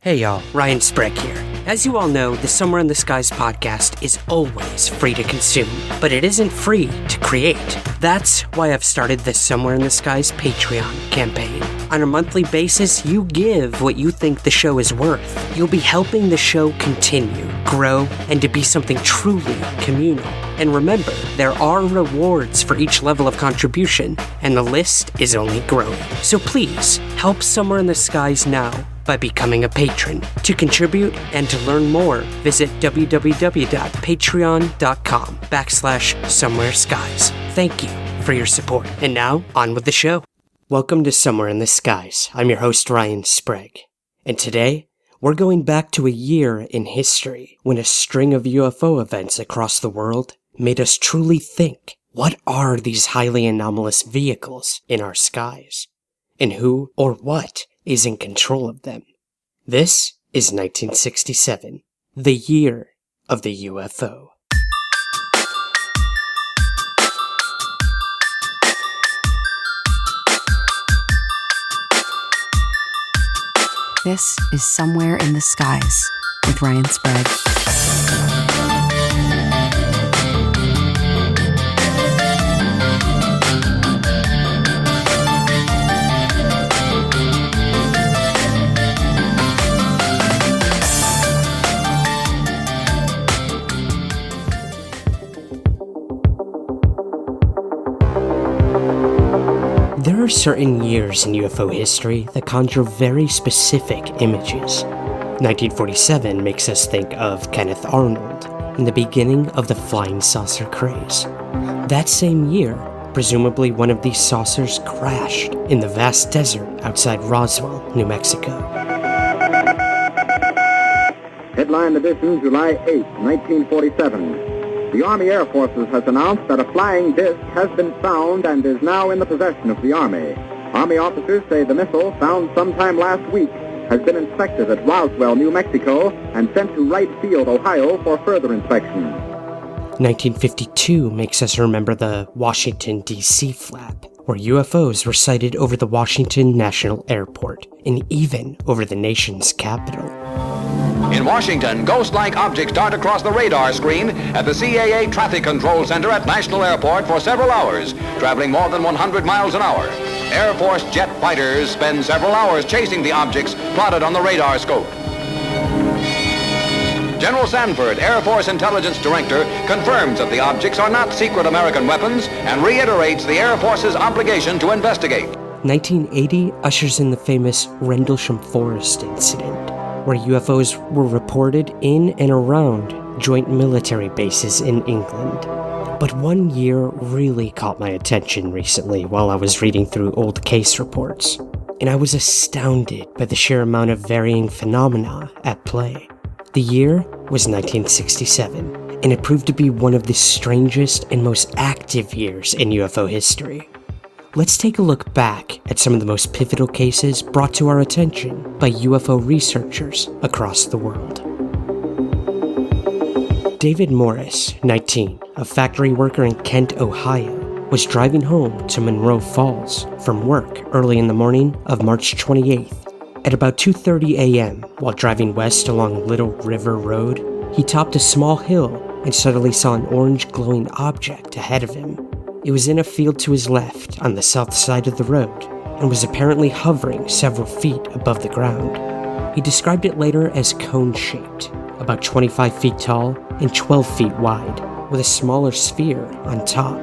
Hey y'all, Ryan Sprague here. As you all know, the Somewhere in the Skies podcast is always free to consume, but it isn't free to create. That's why I've started the Somewhere in the Skies Patreon campaign. On a monthly basis, you give what you think the show is worth. You'll be helping the show continue, grow, and to be something truly communal. And remember, there are rewards for each level of contribution, and the list is only growing. So please, help Somewhere in the Skies now by becoming a patron. To contribute and to learn more, visit www.patreon.com/somewhereskies. Thank you for your support. And now, on with the show. Welcome to Somewhere in the Skies. I'm your host, Ryan Sprague. And today, we're going back to a year in history when a string of UFO events across the world made us truly think, what are these highly anomalous vehicles in our skies? And who or what is in control of them? This is 1967, the year of the UFO. This is Somewhere in the Skies with Ryan Sprague. There are certain years in UFO history that conjure very specific images. 1947 makes us think of Kenneth Arnold and the beginning of the flying saucer craze. That same year, presumably one of these saucers crashed in the vast desert outside Roswell, New Mexico. Headline edition, July 8, 1947. The Army Air Forces has announced that a flying disc has been found and is now in the possession of the Army. Army officers say the missile, found sometime last week, has been inspected at Roswell, New Mexico, and sent to Wright Field, Ohio, for further inspection. 1952 makes us remember the Washington, D.C. flap, where UFOs were sighted over the Washington National Airport, and even over the nation's capital. In Washington, ghost-like objects dart across the radar screen at the CAA Traffic Control Center at National Airport for several hours, traveling more than 100 miles an hour. Air Force jet fighters spend several hours chasing the objects plotted on the radar scope. General Sanford, Air Force Intelligence Director, confirms that the objects are not secret American weapons and reiterates the Air Force's obligation to investigate. 1980 ushers in the famous Rendlesham Forest incident, where UFOs were reported in and around joint military bases in England. But one year really caught my attention recently while I was reading through old case reports, and I was astounded by the sheer amount of varying phenomena at play. The year was 1967, and it proved to be one of the strangest and most active years in UFO history. Let's take a look back at some of the most pivotal cases brought to our attention by UFO researchers across the world. David Morris, 19, a factory worker in Kent, Ohio, was driving home to Monroe Falls from work early in the morning of March 28th. At about 2:30 a.m., while driving west along Little River Road, he topped a small hill and suddenly saw an orange glowing object ahead of him. It was in a field to his left on the south side of the road and was apparently hovering several feet above the ground. He described it later as cone-shaped, about 25 feet tall and 12 feet wide, with a smaller sphere on top.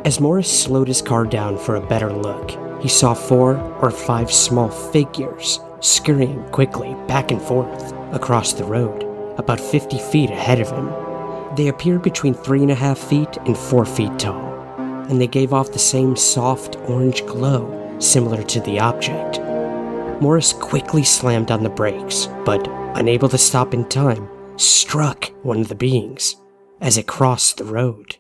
As Morris slowed his car down for a better look, he saw 4 or 5 small figures scurrying quickly back and forth across the road, about 50 feet ahead of him. They appeared between 3.5 feet and 4 feet tall, and they gave off the same soft orange glow similar to the object. Morris quickly slammed on the brakes, but, unable to stop in time, struck one of the beings as it crossed the road.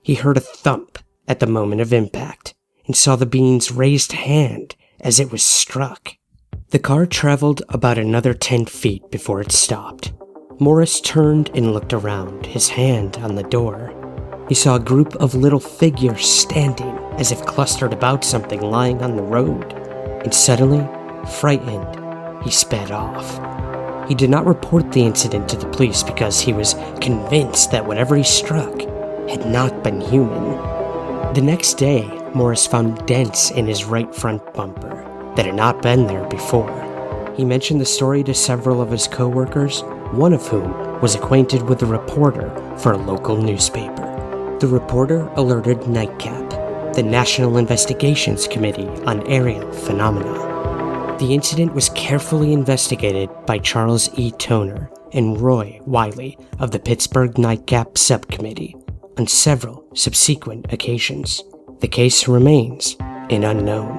He heard a thump at the moment of impact and saw the being's raised hand as it was struck. The car traveled about another 10 feet before it stopped. Morris turned and looked around, his hand on the door. He saw a group of little figures standing as if clustered about something lying on the road, and suddenly, frightened, he sped off. He did not report the incident to the police because he was convinced that whatever he struck had not been human. The next day, Morris found dents in his right front bumper that had not been there before. He mentioned the story to several of his co-workers, one of whom was acquainted with a reporter for a local newspaper. The reporter alerted NICAP, the National Investigations Committee on Aerial Phenomena. The incident was carefully investigated by Charles E. Toner and Roy Wiley of the Pittsburgh NICAP Subcommittee on several subsequent occasions. The case remains an unknown.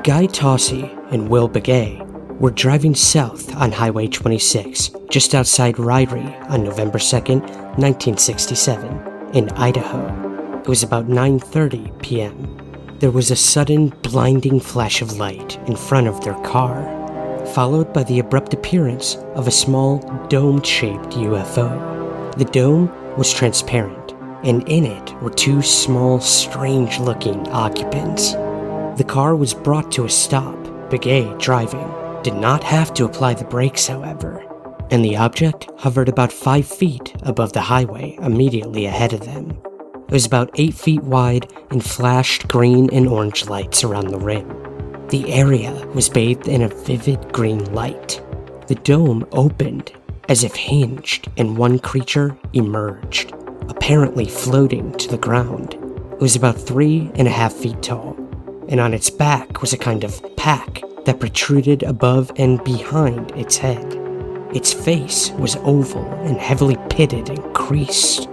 Guy Tossi and Will Begay were driving south on Highway 26 just outside Ryrie on November 2nd, 1967, in Idaho. It was about 9:30 p.m. There was a sudden blinding flash of light in front of their car, followed by the abrupt appearance of a small dome-shaped UFO. The dome was transparent, and in it were two small, strange-looking occupants. The car was brought to a stop. Begay, driving, did not have to apply the brakes, however, and the object hovered about 5 feet above the highway immediately ahead of them. It was about 8 feet wide and flashed green and orange lights around the rim. The area was bathed in a vivid green light. The dome opened as if hinged, and one creature emerged, apparently floating to the ground. It was about 3.5 feet tall, and on its back was a kind of pack that protruded above and behind its head. Its face was oval and heavily pitted and creased.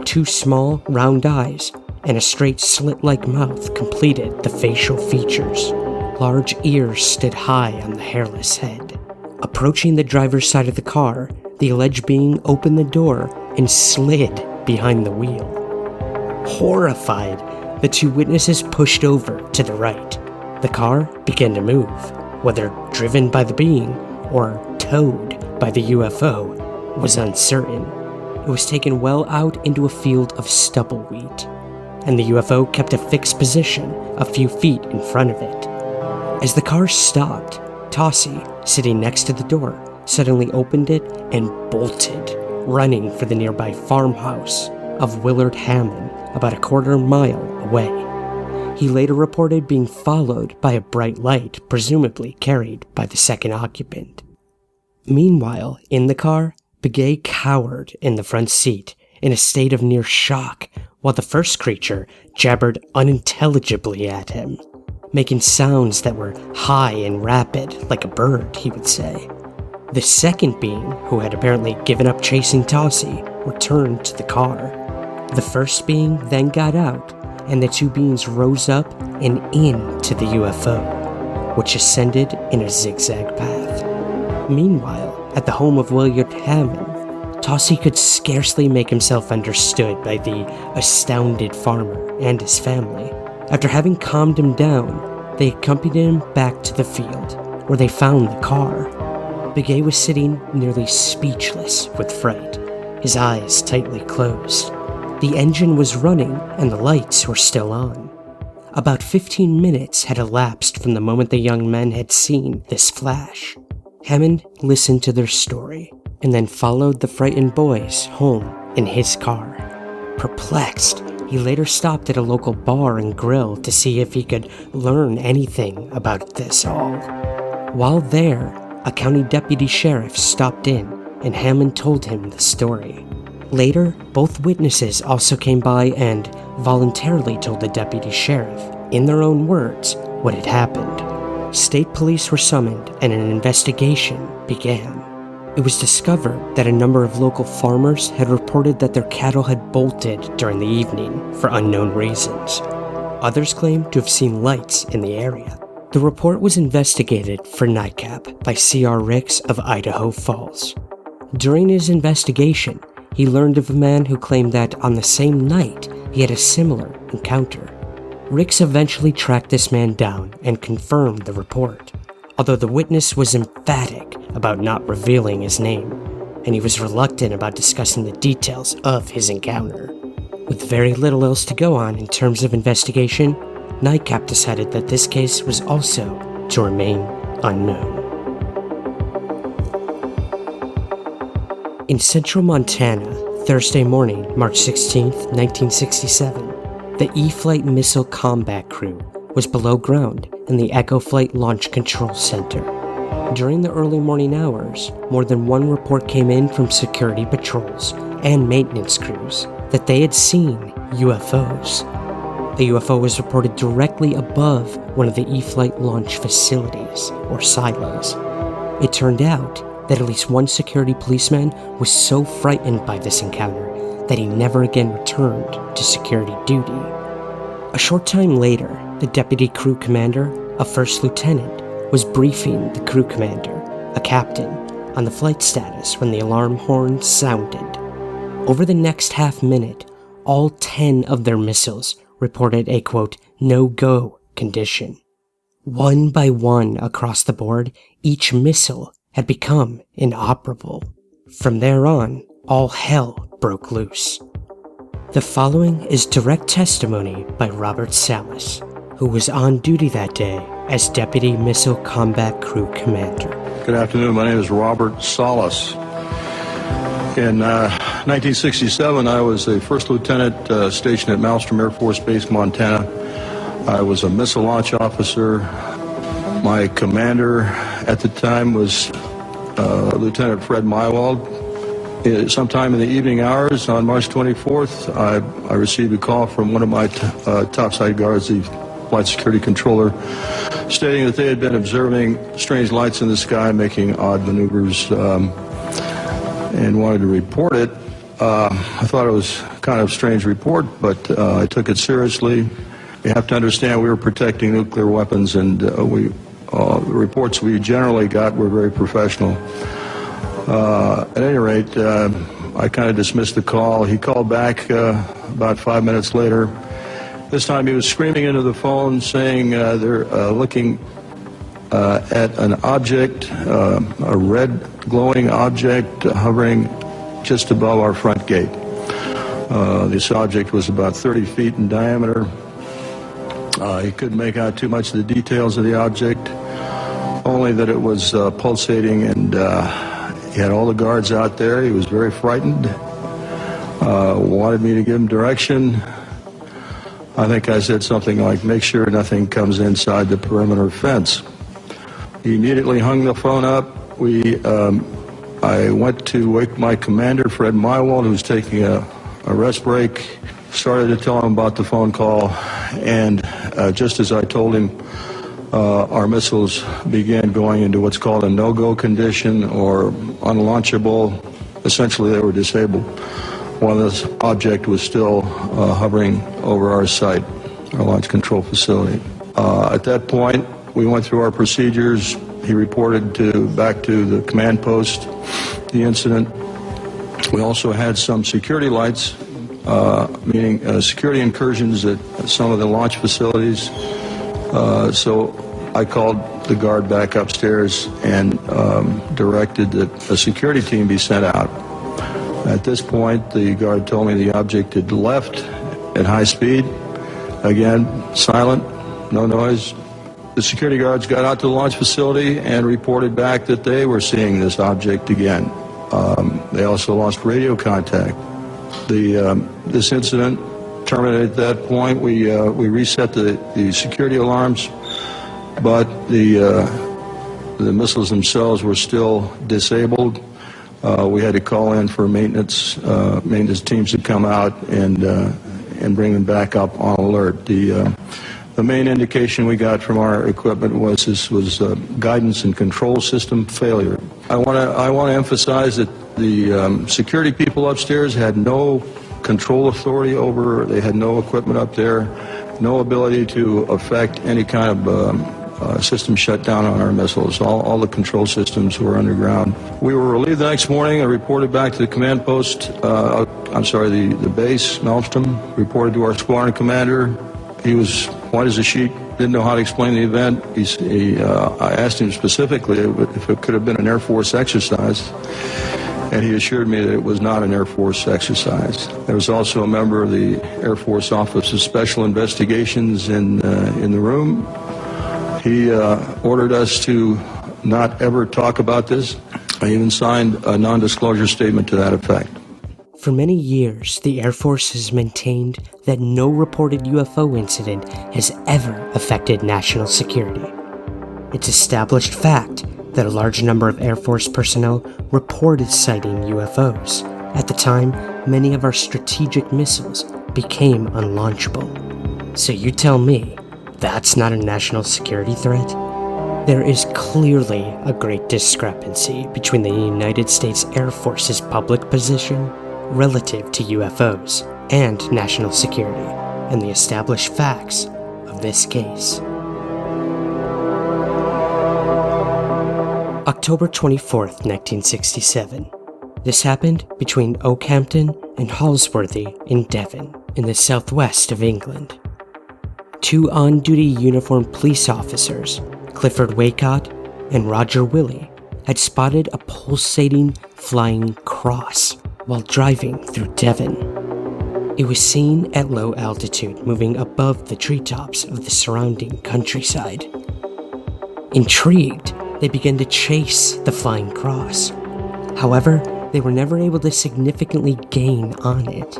2 small, round eyes and a straight slit-like mouth completed the facial features. Large ears stood high on the hairless head. Approaching the driver's side of the car, the alleged being opened the door and slid behind the wheel. Horrified, the 2 witnesses pushed over to the right. The car began to move, whether driven by the being or towed by the UFO was uncertain. It was taken well out into a field of stubble wheat, and the UFO kept a fixed position a few feet in front of it. As the car stopped, Tossi, sitting next to the door, suddenly opened it and bolted, running for the nearby farmhouse of Willard Hammond, about a quarter mile away. He later reported being followed by a bright light, presumably carried by the second occupant. Meanwhile, in the car, Begay cowered in the front seat in a state of near shock, while the first creature jabbered unintelligibly at him, making sounds that were high and rapid, like a bird, he would say. The second being, who had apparently given up chasing Tossi, returned to the car. The first being then got out, and the 2 beings rose up and into the UFO, which ascended in a zigzag path. Meanwhile, at the home of Willard Hammond, Tossi could scarcely make himself understood by the astounded farmer and his family. After having calmed him down, they accompanied him back to the field, where they found the car. Begay was sitting nearly speechless with fright, his eyes tightly closed. The engine was running and the lights were still on. About 15 minutes had elapsed from the moment the young men had seen this flash. Hammond listened to their story and then followed the frightened boys home in his car. Perplexed, he later stopped at a local bar and grill to see if he could learn anything about this all. While there, a county deputy sheriff stopped in and Hammond told him the story. Later, both witnesses also came by and voluntarily told the deputy sheriff, in their own words, what had happened. State police were summoned and an investigation began. It was discovered that a number of local farmers had reported that their cattle had bolted during the evening for unknown reasons. Others claimed to have seen lights in the area. The report was investigated for NICAP by C.R. Ricks of Idaho Falls. During his investigation, he learned of a man who claimed that on the same night he had a similar encounter. Ricks eventually tracked this man down and confirmed the report, although the witness was emphatic about not revealing his name, and he was reluctant about discussing the details of his encounter. With very little else to go on in terms of investigation, NICAP decided that this case was also to remain unknown. In central Montana, Thursday morning, March 16, 1967, the E-Flight Missile Combat Crew was below ground in the Echo Flight Launch Control Center. During the early morning hours, more than one report came in from security patrols and maintenance crews that they had seen UFOs. The UFO was reported directly above one of the E-Flight launch facilities, or silos. It turned out that at least one security policeman was so frightened by this encounter that he never again returned to security duty. A short time later, the deputy crew commander, a first lieutenant, was briefing the crew commander, a captain, on the flight status when the alarm horn sounded. Over the next half minute, all 10 of their missiles reported a, quote, no-go condition. One by one across the board, each missile had become inoperable. From there on, all hell broke loose. The following is direct testimony by Robert Salas, who was on duty that day as Deputy Missile Combat Crew Commander. Good afternoon, my name is Robert Salas. In 1967, I was a first lieutenant stationed at Maelstrom Air Force Base, Montana. I was a missile launch officer. My commander at the time was Lieutenant Fred Mywald. Sometime in the evening hours on March 24th, I received a call from one of my topside guards, the flight security controller, stating that they had been observing strange lights in the sky making odd maneuvers and wanted to report it. I thought it was kind of a strange report, but I took it seriously. You have to understand we were protecting nuclear weapons, and the reports we generally got were very professional. At any rate, I kind of dismissed the call. He called back about 5 minutes later. This time he was screaming into the phone saying they're looking at an object, a red glowing object hovering just above our front gate. This object was about 30 feet in diameter. He couldn't make out too much of the details of the object, only that it was pulsating, and he had all the guards out there. He was very frightened, wanted me to give him direction. I think I said something like, make sure nothing comes inside the perimeter fence. He immediately hung the phone up. I went to wake my commander, Fred Mywald, who was taking a rest break, started to tell him about the phone call, and just as I told him, our missiles began going into what's called a no-go condition, or unlaunchable. Essentially, they were disabled. One of this object was still hovering over our site, our launch control facility. At that point, we went through our procedures. He reported back to the command post the incident. We also had some security lights, meaning security incursions at some of the launch facilities. So I called the guard back upstairs and directed that a security team be sent out. At this point, the guard told me the object had left at high speed. Again, silent, no noise. The security guards got out to the launch facility and reported back that they were seeing this object again. They also lost radio contact. This incident terminated at that point. We reset the security alarms, but the missiles themselves were still disabled. We had to call in for maintenance teams to come out and bring them back up on alert. The main indication we got from our equipment was this was guidance and control system failure. I want to emphasize that the security people upstairs had no control authority over. They had no equipment up there, no ability to affect any kind of system shutdown on our missiles. All the control systems were underground. We were relieved the next morning. I reported back to the command post. The base, Maelstrom, reported to our squadron commander. He was white as a sheet, didn't know how to explain the event. I asked him specifically if it could have been an Air Force exercise, and he assured me that it was not an Air Force exercise. There was also a member of the Air Force Office of Special Investigations in the room. He ordered us to not ever talk about this. I even signed a non-disclosure statement to that effect. For many years, the Air Force has maintained that no reported UFO incident has ever affected national security. It's established fact that a large number of Air Force personnel reported sighting UFOs. At the time, many of our strategic missiles became unlaunchable. So you tell me, that's not a national security threat? There is clearly a great discrepancy between the United States Air Force's public position relative to UFOs and national security, and the established facts of this case. October 24th, 1967. This happened between Oakhampton and Halsworthy in Devon, in the southwest of England. Two on-duty uniformed police officers, Clifford Waycott and Roger Willey, had spotted a pulsating flying cross while driving through Devon. It was seen at low altitude, moving above the treetops of the surrounding countryside. Intrigued, they began to chase the flying cross. However, they were never able to significantly gain on it.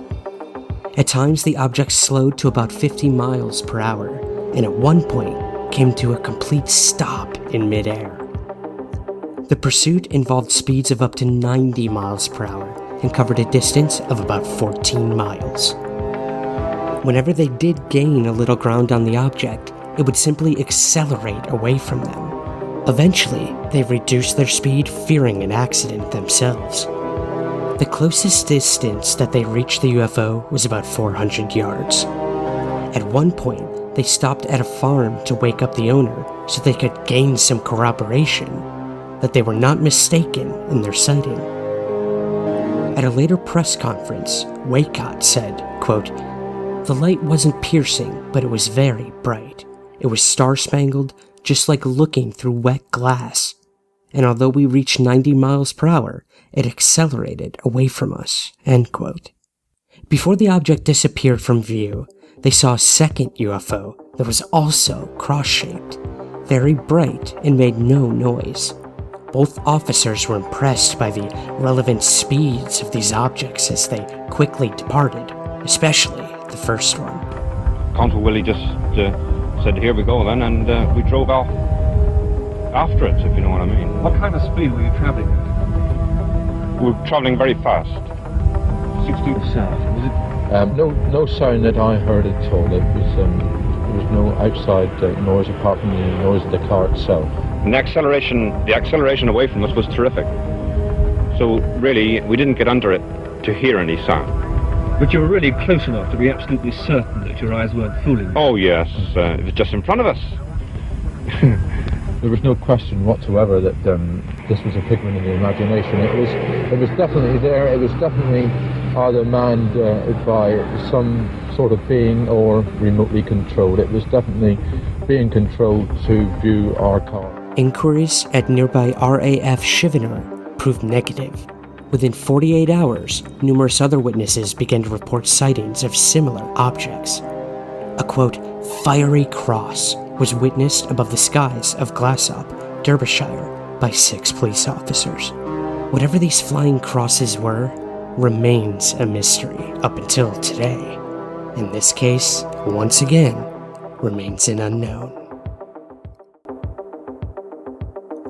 At times, the object slowed to about 50 miles per hour, and at one point came to a complete stop in midair. The pursuit involved speeds of up to 90 miles per hour and covered a distance of about 14 miles. Whenever they did gain a little ground on the object, it would simply accelerate away from them. Eventually, they reduced their speed, fearing an accident themselves. The closest distance that they reached the UFO was about 400 yards. At one point, they stopped at a farm to wake up the owner so they could gain some corroboration that they were not mistaken in their sighting. At a later press conference, Waycott said, quote, "The light wasn't piercing, but it was very bright. It was star-spangled, just like looking through wet glass. And although we reached 90 miles per hour, it accelerated away from us," end quote. Before the object disappeared from view, they saw a second UFO that was also cross-shaped, very bright, and made no noise. Both officers were impressed by the relevant speeds of these objects as they quickly departed, especially the first one. Consul Willie just said, "Here we go then," and we drove off after it, if you know what I mean. What kind of speed were you travelling at? We were travelling very fast. 60 south, was it? No sound that I heard at all. There was no outside noise apart from the noise of the car itself. And the acceleration away from us was terrific. So really, we didn't get under it to hear any sound. But you were really close enough to be absolutely certain that your eyes weren't fooling you. Oh yes, it was just in front of us. There was no question whatsoever that this was a figment of the imagination. It was definitely there. It was definitely either manned by some sort of being or remotely controlled. It was definitely being controlled to view our car. Inquiries at nearby RAF Chivener proved negative. Within 48 hours, numerous other witnesses began to report sightings of similar objects. A quote, "fiery cross" was witnessed above the skies of Glassop, Derbyshire, by 6 police officers. Whatever these flying crosses were, remains a mystery up until today. In this case, once again, remains an unknown.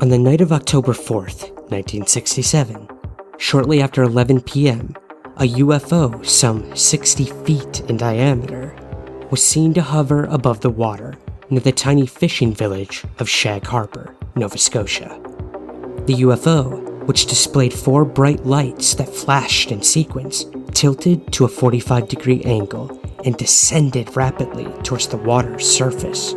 On the night of October 4th, 1967, shortly after 11 p.m., a UFO some 60 feet in diameter was seen to hover above the water near the tiny fishing village of Shag Harbor, Nova Scotia. The UFO, which displayed 4 bright lights that flashed in sequence, tilted to a 45-degree angle and descended rapidly towards the water's surface.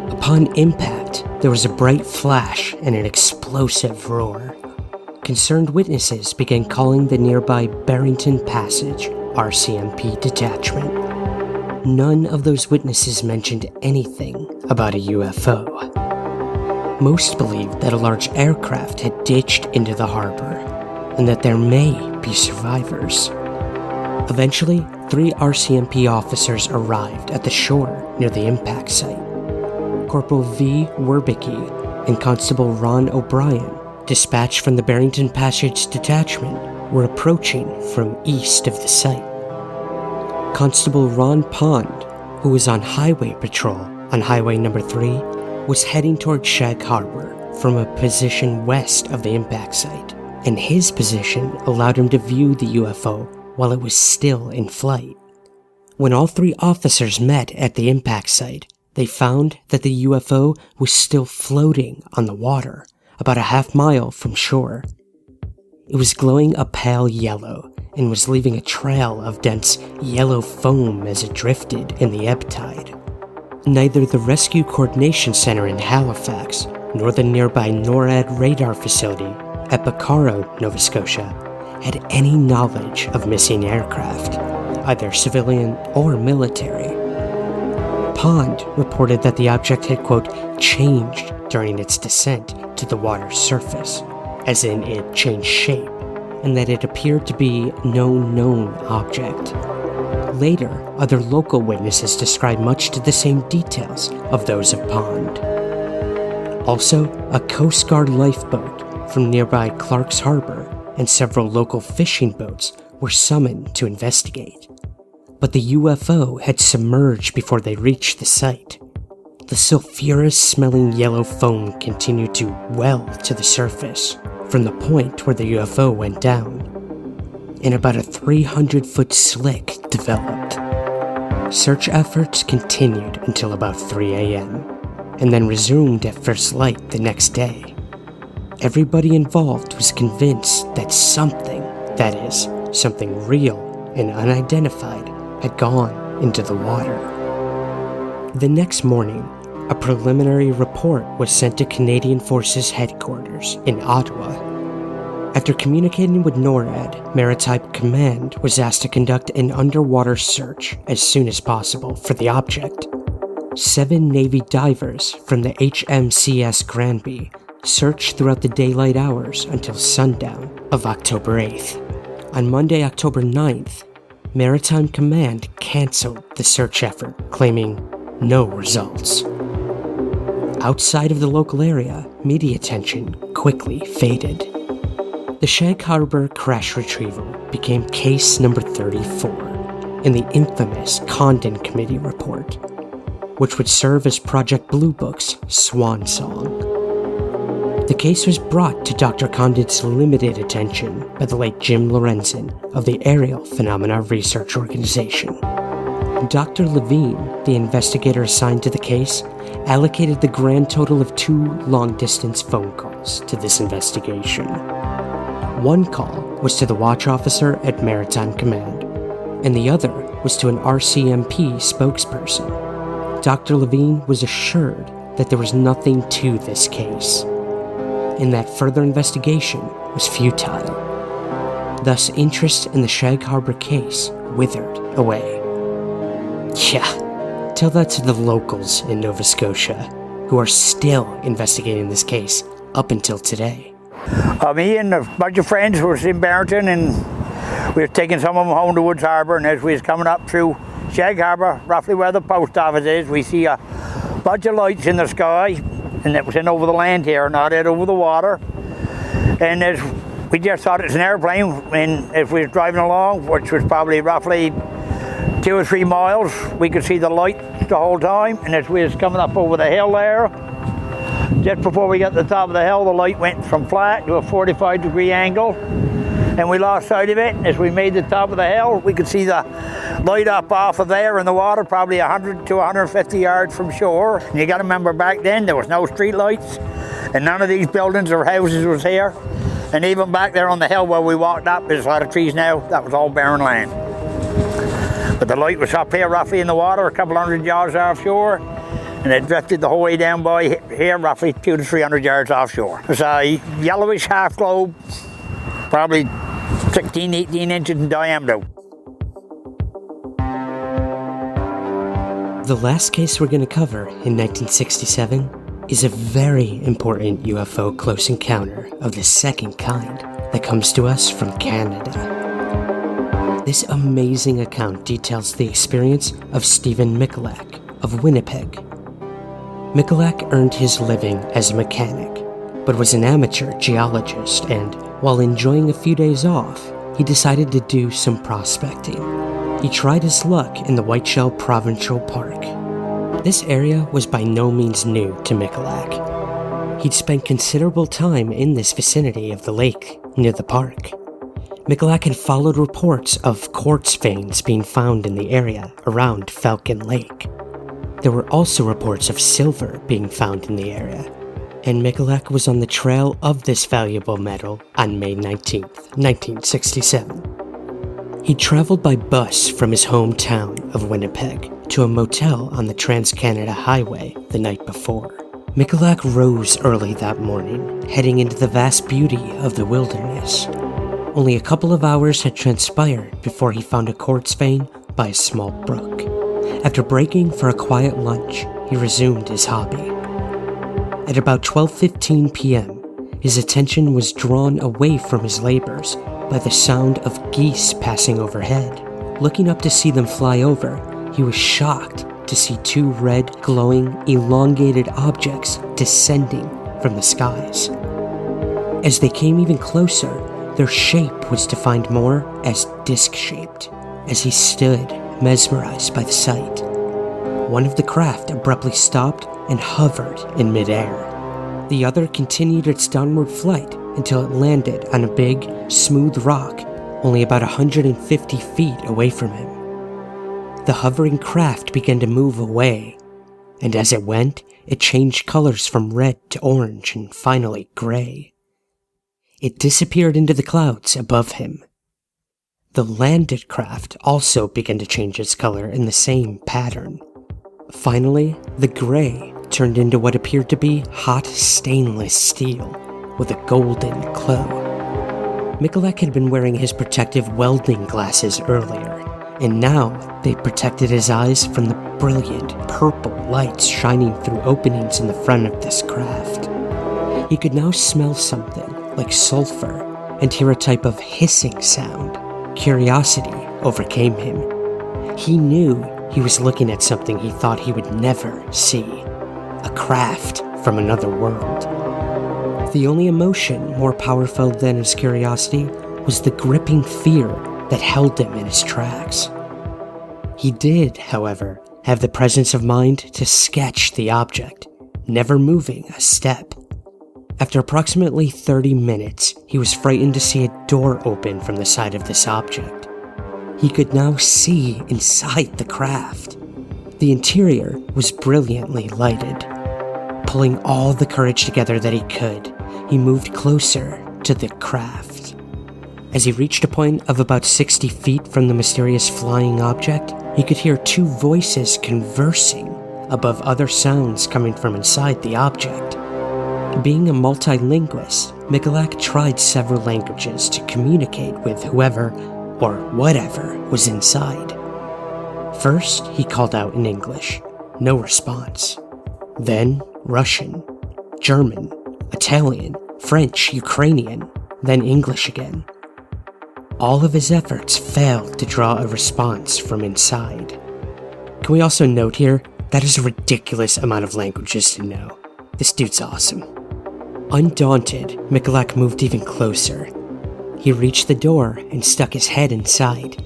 Upon impact, there was a bright flash and an explosive roar. Concerned witnesses began calling the nearby Barrington Passage RCMP detachment. None of those witnesses mentioned anything about a UFO. Most believed that a large aircraft had ditched into the harbor, and that there may be survivors. Eventually, 3 RCMP officers arrived at the shore near the impact site. Corporal V. Werbicki and Constable Ron O'Brien, dispatched from the Barrington Passage Detachment, were approaching from east of the site. Constable Ron Pond, who was on highway patrol on Highway Number 3, was heading toward Shag Harbor from a position west of the impact site, and his position allowed him to view the UFO while it was still in flight. When all three officers met at the impact site, they found that the UFO was still floating on the water, about a half-mile from shore. It was glowing a pale yellow and was leaving a trail of dense yellow foam as it drifted in the ebb tide. Neither the Rescue Coordination Center in Halifax nor the nearby NORAD radar facility at Bacaro, Nova Scotia, had any knowledge of missing aircraft, either civilian or military. Pond reported that the object had, quote, changed during its descent to the water's surface, as in it changed shape, and that it appeared to be no known object. Later, other local witnesses described much to the same details of those of Pond. Also, a Coast Guard lifeboat from nearby Clark's Harbor and several local fishing boats were summoned to investigate. But the UFO had submerged before they reached the site. The sulfurous-smelling yellow foam continued to well to the surface from the point where the UFO went down, and about a 300-foot slick developed. Search efforts continued until about 3 a.m., and then resumed at first light the next day. Everybody involved was convinced that something, that is, something real and unidentified, had gone into the water. The next morning, a preliminary report was sent to Canadian Forces headquarters in Ottawa. After communicating with NORAD, Maritime Command was asked to conduct an underwater search as soon as possible for the object. 7 Navy divers from the HMCS Granby searched throughout the daylight hours until sundown of October 8th. On Monday, October 9th, Maritime Command canceled the search effort, claiming no results. Outside of the local area, media attention quickly faded. The Shag Harbor crash retrieval became case number 34 in the infamous Condon Committee report, which would serve as Project Blue Book's swan song. The case was brought to Dr. Condon's limited attention by the late Jim Lorenzen of the Aerial Phenomena Research Organization. Dr. Levine, the investigator assigned to the case, allocated the grand total of 2 long-distance phone calls to this investigation. One call was to the watch officer at Maritime Command, and the other was to an RCMP spokesperson. Dr. Levine was assured that there was nothing to this case, and that further investigation was futile. Thus, interest in the Shag Harbor case withered away. Yeah, tell that to the locals in Nova Scotia, who are still investigating this case up until today. Me and a bunch of friends were in Barrington, and we were taking some of them home to Woods Harbor, and as we was coming up through Shag Harbor, roughly where the post office is, we see a bunch of lights in the sky, and it was in over the land here, not in over the water. And as we just thought it was an airplane, and as we was driving along, which was probably roughly 2 or 3 miles, we could see the light the whole time. And as we was coming up over the hill there, just before we got to the top of the hill, the light went from flat to a 45-degree angle, and we lost sight of it. As we made the top of the hill, we could see the light up off of there in the water, probably 100 to 150 yards from shore. And you got to remember, back then there was no street lights, and none of these buildings or houses was here. And even back there on the hill where we walked up, there's a lot of trees now, that was all barren land. But the light was up here roughly in the water, a couple 100 yards offshore, and it drifted the whole way down by here, roughly 200 to 300 yards offshore. It was a yellowish half globe, probably 16, 18 inches in diameter. The last case we're going to cover in 1967 is a very important UFO close encounter of the second kind that comes to us from Canada. This amazing account details the experience of Stephen Michalak of Winnipeg. Mikulak earned his living as a mechanic, but was an amateur geologist, and while enjoying a few days off, he decided to do some prospecting. He tried his luck in the Whiteshell Provincial Park. This area was by no means new to Mikulak. He'd spent considerable time in this vicinity of the lake near the park. Mikulak had followed reports of quartz veins being found in the area around Falcon Lake. There were also reports of silver being found in the area, and Mikulak was on the trail of this valuable metal on May 19th, 1967. He traveled by bus from his hometown of Winnipeg to a motel on the Trans-Canada Highway the night before. Mikulak rose early that morning, heading into the vast beauty of the wilderness. Only a couple of hours had transpired before he found a quartz vein by a small brook. After breaking for a quiet lunch, he resumed his hobby. At about 12:15 p.m., his attention was drawn away from his labors by the sound of geese passing overhead. Looking up to see them fly over, he was shocked to see two red, glowing, elongated objects descending from the skies. As they came even closer, their shape was defined more as disc-shaped. As he stood, mesmerized by the sight, one of the craft abruptly stopped and hovered in midair. The other continued its downward flight until it landed on a big, smooth rock only about 150 feet away from him. The hovering craft began to move away, and as it went, it changed colors from red to orange and finally gray. It disappeared into the clouds above him. The landed craft also began to change its color in the same pattern. Finally, the gray turned into what appeared to be hot stainless steel with a golden glow. Mikulak had been wearing his protective welding glasses earlier, and now they protected his eyes from the brilliant purple lights shining through openings in the front of this craft. He could now smell something like sulfur and hear a type of hissing sound. Curiosity overcame him. He knew he was looking at something he thought he would never see. A craft from another world. The only emotion more powerful than his curiosity was the gripping fear that held him in his tracks. He did, however, have the presence of mind to sketch the object, never moving a step. After approximately 30 minutes, he was frightened to see a door open from the side of this object. He could now see inside the craft. The interior was brilliantly lighted. Pulling all the courage together that he could, he moved closer to the craft. As he reached a point of about 60 feet from the mysterious flying object, he could hear two voices conversing above other sounds coming from inside the object. Being a multilingualist, Mikulak tried several languages to communicate with whoever or whatever was inside. First, he called out in English. No response. Then Russian, German, Italian, French, Ukrainian, then English again. All of his efforts failed to draw a response from inside. Can we also note here, that is a ridiculous amount of languages to know. This dude's awesome. Undaunted, Mikulak moved even closer. He reached the door and stuck his head inside.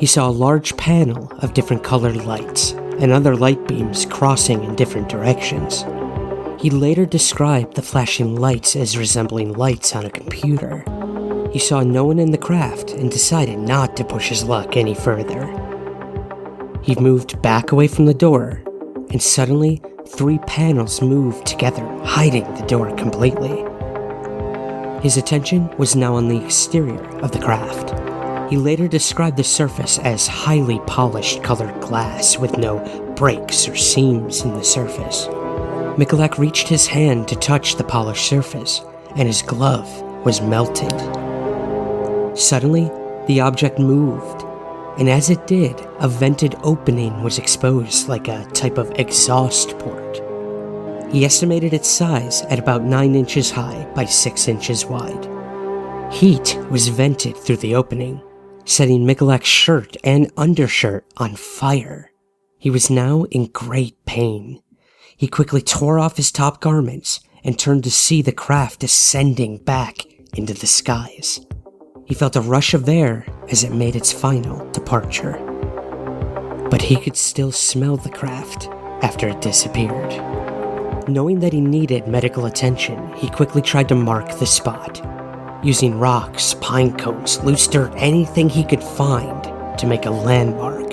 He saw a large panel of different colored lights and other light beams crossing in different directions. He later described the flashing lights as resembling lights on a computer. He saw no one in the craft and decided not to push his luck any further. He moved back away from the door, and suddenly 3 panels moved together, hiding the door completely. His attention was now on the exterior of the craft. He later described the surface as highly polished colored glass with no breaks or seams in the surface. Mikulak reached his hand to touch the polished surface, and his glove was melted. Suddenly, the object moved, and as it did, a vented opening was exposed like a type of exhaust port. He estimated its size at about 9 inches high by 6 inches wide. Heat was vented through the opening, setting Mikulak's shirt and undershirt on fire. He was now in great pain. He quickly tore off his top garments and turned to see the craft descending back into the skies. He felt a rush of air as it made its final departure. But he could still smell the craft after it disappeared. Knowing that he needed medical attention, he quickly tried to mark the spot, using rocks, pine cones, loose dirt, anything he could find to make a landmark.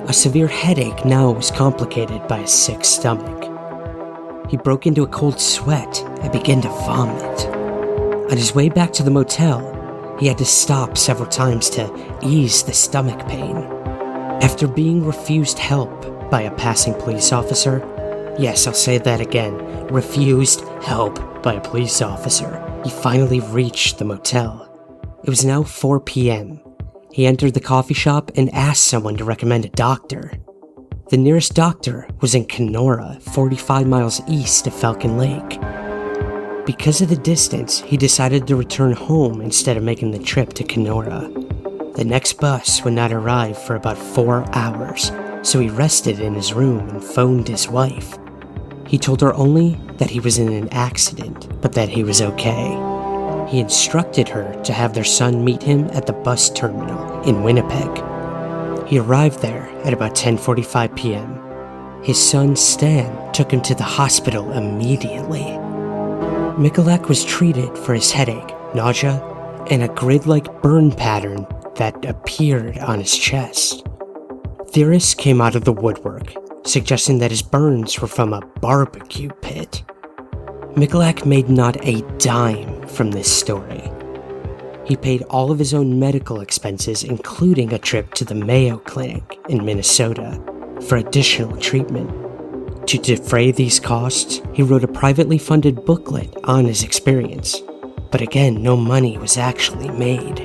A severe headache now was complicated by a sick stomach. He broke into a cold sweat and began to vomit. On his way back to the motel, he had to stop several times to ease the stomach pain. After being refused help by a passing police officer, yes, I'll say that again, refused help by a police officer, he finally reached the motel. It was now 4 p.m. He entered the coffee shop and asked someone to recommend a doctor. The nearest doctor was in Kenora, 45 miles east of Falcon Lake. Because of the distance, he decided to return home instead of making the trip to Kenora. The next bus would not arrive for about 4 hours, so he rested in his room and phoned his wife. He told her only that he was in an accident, but that he was okay. He instructed her to have their son meet him at the bus terminal in Winnipeg. He arrived there at about 10:45 p.m. His son, Stan, took him to the hospital immediately. Mikulak was treated for his headache, nausea, and a grid-like burn pattern that appeared on his chest. Theorists came out of the woodwork, suggesting that his burns were from a barbecue pit. Mikulak made not a dime from this story. He paid all of his own medical expenses, including a trip to the Mayo Clinic in Minnesota for additional treatment. To defray these costs, he wrote a privately funded booklet on his experience. But again, no money was actually made.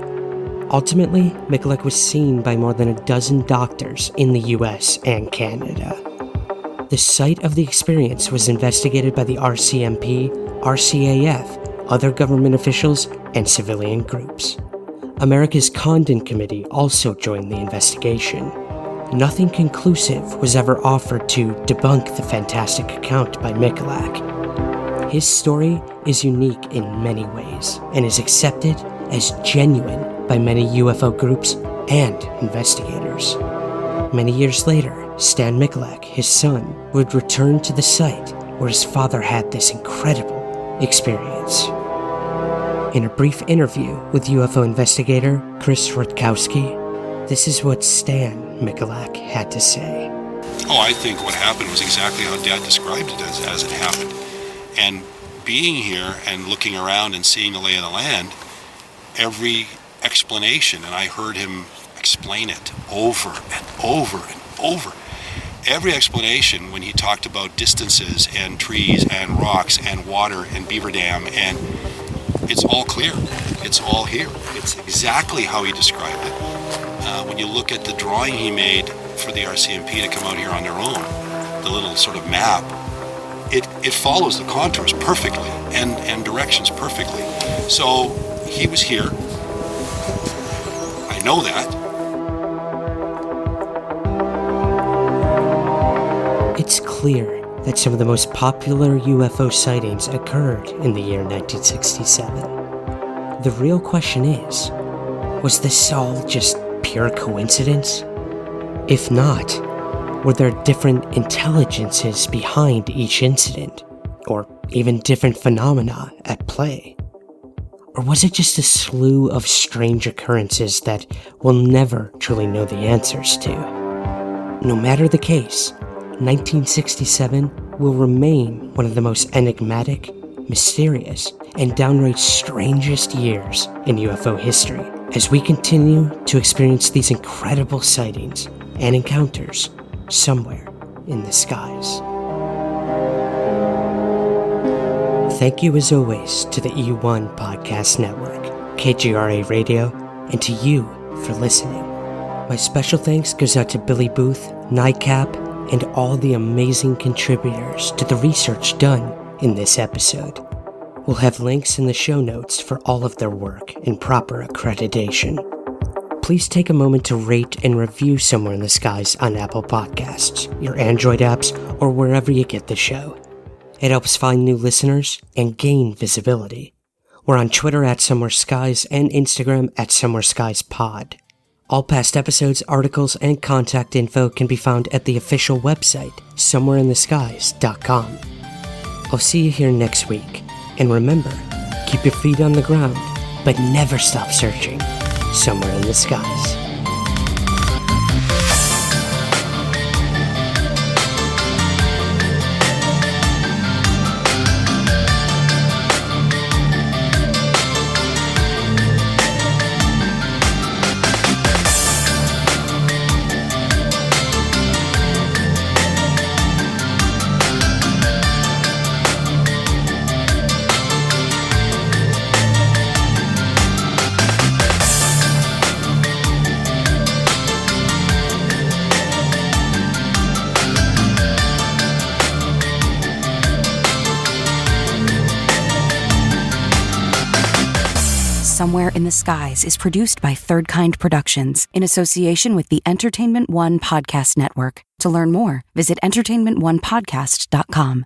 Ultimately, Mikulak was seen by more than a dozen doctors in the US and Canada. The site of the experience was investigated by the RCMP, RCAF, other government officials, and civilian groups. America's Condon Committee also joined the investigation. Nothing conclusive was ever offered to debunk the fantastic account by Mikulak. His story is unique in many ways and is accepted as genuine by many UFO groups and investigators. Many years later, Stan Mikulak, his son, would return to the site where his father had this incredible experience. In a brief interview with UFO investigator Chris Rutkowski, this is what Stan Mikulak had to say. Oh, I think what happened was exactly how Dad described it as it happened. And being here and looking around and seeing the lay of the land, every explanation, and I heard him explain it over and over and over. Every explanation when he talked about distances and trees and rocks and water and beaver dam, and it's all clear. It's all here. It's exactly how he described it. When you look at the drawing he made for the RCMP to come out here on their own, the little sort of map, it follows the contours perfectly and directions perfectly. So he was here. I know that. It's clear that some of the most popular UFO sightings occurred in the year 1967. The real question is, was this all just pure coincidence? If not, were there different intelligences behind each incident, or even different phenomena at play? Or was it just a slew of strange occurrences that we'll never truly know the answers to? No matter the case, 1967 will remain one of the most enigmatic, mysterious, and downright strangest years in UFO history, as we continue to experience these incredible sightings and encounters somewhere in the skies. Thank you as always to the E1 Podcast Network, KGRA Radio, and to you for listening. My special thanks goes out to Billy Booth, NICAP, and all the amazing contributors to the research done in this episode. We'll have links in the show notes for all of their work and proper accreditation. Please take a moment to rate and review Somewhere in the Skies on Apple Podcasts, your Android apps, or wherever you get the show. It helps find new listeners and gain visibility. We're on Twitter at Somewhere Skies and Instagram at Somewhere Skies Pod. All past episodes, articles, and contact info can be found at the official website, somewhereintheskies.com. I'll see you here next week, and remember, keep your feet on the ground, but never stop searching somewhere in the skies. Somewhere in the Skies is produced by Third Kind Productions in association with the Entertainment One Podcast Network. To learn more, visit entertainmentonepodcast.com.